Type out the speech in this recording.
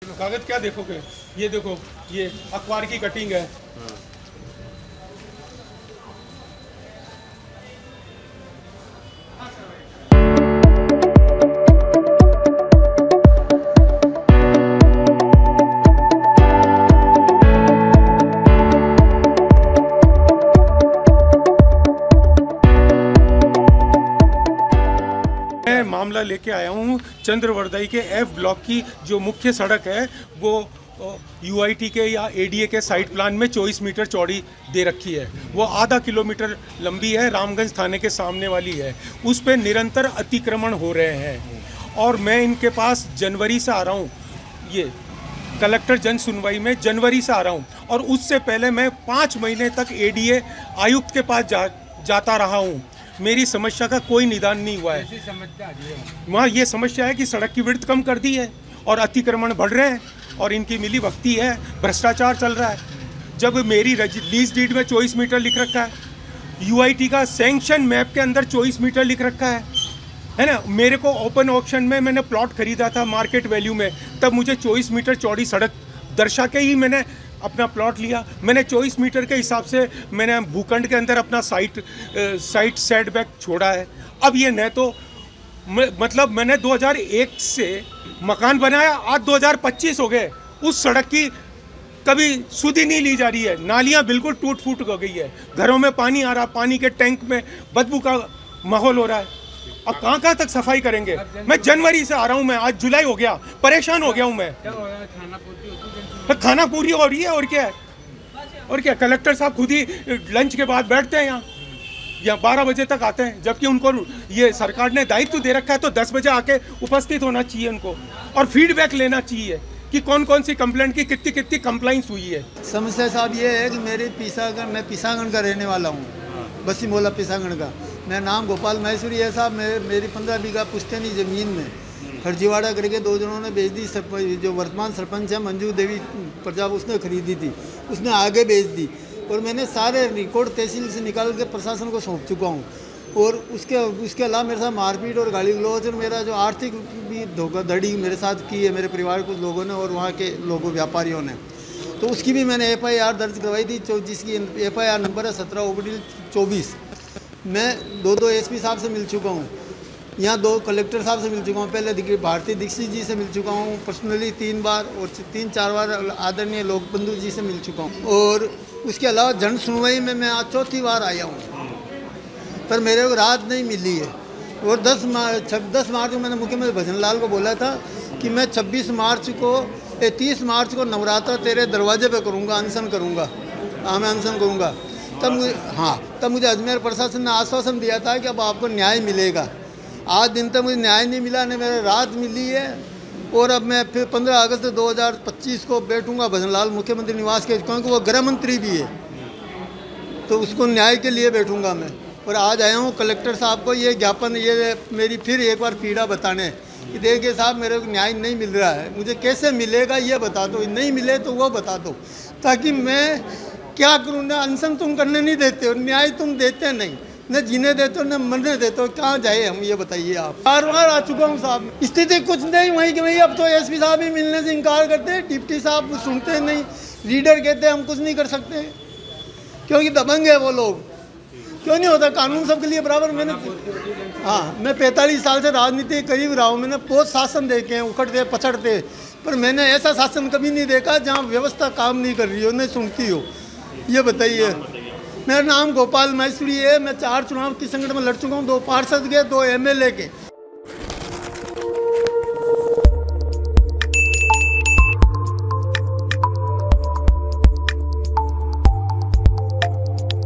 कागज क्या देखोगे? ये देखो, ये अखबार की कटिंग है। मैं मामला लेके आया हूँ चंद्रवरदाई के एफ ब्लॉक की जो मुख्य सड़क है वो यूआईटी के या एडीए के साइट प्लान में 24 मीटर चौड़ी दे रखी है। वो आधा किलोमीटर लंबी है, रामगंज थाने के सामने वाली है। उस पर निरंतर अतिक्रमण हो रहे हैं और मैं इनके पास जनवरी से आ रहा हूँ। ये कलेक्टर जन सुनवाई में जनवरी से आ रहा हूँ और उससे पहले मैं 5 महीने तक एडीए आयुक्त के पास जाता रहा हूँ। मेरी समस्या का कोई निदान नहीं हुआ है। वहाँ ये समस्या है कि सड़क की विड्थ कम कर दी है और अतिक्रमण बढ़ रहे हैं और इनकी मिली भगती है, भ्रष्टाचार चल रहा है। जब मेरी लीज डीड में 24 मीटर लिख रखा है, यूआईटी का सैंक्शन मैप के अंदर 24 मीटर लिख रखा है ना। मेरे को ओपन ऑक्शन में मैंने प्लॉट खरीदा था मार्केट वैल्यू में, तब मुझे 24 मीटर चौड़ी सड़क दर्शा के ही मैंने अपना प्लॉट लिया। मैंने 24 मीटर के हिसाब से मैंने भूखंड के अंदर अपना साइट सेटबैक छोड़ा है। अब ये न तो मतलब मैंने 2001 से मकान बनाया, आज 2025 हो गए, उस सड़क की कभी सुधि नहीं ली जा रही है। नालियाँ बिल्कुल टूट फूट हो गई है, घरों में पानी आ रहा, पानी के टैंक में बदबू का माहौल हो रहा है। अब कहाँ तक सफाई करेंगे? मैं जनवरी से आ रहा हूँ, मैं आज जुलाई हो गया, परेशान हो गया हूँ मैं। खाना पूरी हो रही है और क्या है? और क्या? कलेक्टर साहब खुद ही लंच के बाद बैठते हैं यहाँ 12 बजे तक आते हैं, जबकि उनको ये सरकार ने दायित्व दे रखा है तो 10 बजे आके उपस्थित होना चाहिए उनको और फीडबैक लेना चाहिए कि कौन कौन सी कंप्लेंट की कितनी कंप्लाइंस हुई है। समस्या साहब ये है कि मैं पिसागढ़ का रहने वाला हूँ, बसी मोहल्ला पिसागढ़ का। मेरा नाम गोपाल महेश्वरी है साहब। मेरी 15 बीघा पुश्तैनी ज़मीन में फर्जीवाड़ा करके 2 जनों ने बेच दी। जो वर्तमान सरपंच है मंजू देवी प्रजा, उसने खरीदी थी, उसने आगे बेच दी और मैंने सारे रिकॉर्ड तहसील से निकाल के प्रशासन को सौंप चुका हूँ। और उसके अलावा मेरे साथ मारपीट और गाली गलौज और मेरा जो आर्थिक भी धोखाधड़ी मेरे साथ की है मेरे परिवार कुछ लोगों ने और वहाँ के लोगों व्यापारियों ने, तो उसकी भी मैंने FIR दर्ज करवाई थी, जिसकी FIR नंबर है 17/24। मैं 2 SP साहब से मिल चुका हूँ, यहाँ 2 कलेक्टर साहब से मिल चुका हूँ। पहले भारती दीक्षित जी से मिल चुका हूँ पर्सनली 3 बार और 3-4 बार आदरणीय लोकबंधु जी से मिल चुका हूँ। और उसके अलावा जन सुनवाई में मैं आज 4थी बार आया हूँ, पर मेरे को राहत नहीं मिली है। और 10 मार्च को मैंने मुख्यमंत्री भजन लाल को बोला था कि मैं 30 मार्च को नवरात्र तेरे दरवाजे पे करूँगा, अनशन करूँगा, मैं अनशन करूँगा। तब मुझे अजमेर प्रशासन ने आश्वासन दिया था कि अब आपको न्याय मिलेगा। आज दिन तक मुझे न्याय नहीं मिला, न मेरे राहत मिली है। और अब मैं फिर 15 अगस्त 2025 को बैठूंगा भजनलाल मुख्यमंत्री निवास के, क्योंकि वो गृह मंत्री भी है, तो उसको न्याय के लिए बैठूंगा मैं। और आज आया हूँ कलेक्टर साहब को ये ज्ञापन, ये मेरी फिर एक बार पीड़ा बताने कि देखिए साहब मेरे को न्याय नहीं मिल रहा है, मुझे कैसे मिलेगा ये बता दो, नहीं मिले तो वो बता दो, ताकि मैं क्या करूँ। ना अनशन तुम करने नहीं देते हो, न्याय तुम देते नहीं, न जीने देते हो न मरने देते हो, कहाँ जाए हम ये बताइए आप। बार आ चुका हूँ साहब, स्थिति कुछ नहीं वही कि वही। अब तो SP साहब ही मिलने से इनकार करते हैं, डिप्टी साहब सुनते नहीं, लीडर कहते हैं हम कुछ नहीं कर सकते क्योंकि दबंग है वो लोग। क्यों नहीं होता? कानून सबके लिए बराबर। मैं 45 साल से राजनीति करीब रहा हूँ, मैंने बहुत शासन देखे हैं, उखड़ते पछड़ते, पर मैंने ऐसा शासन कभी नहीं देखा जहाँ व्यवस्था काम नहीं कर रही हो, नहीं सुनती हो। ये बताइए। मेरा नाम गोपाल महेश्वरी है। मैं 4 चुनाव किशनगढ़ में लड़ चुका हूँ, 2 पार्षद के, 2 MLA के।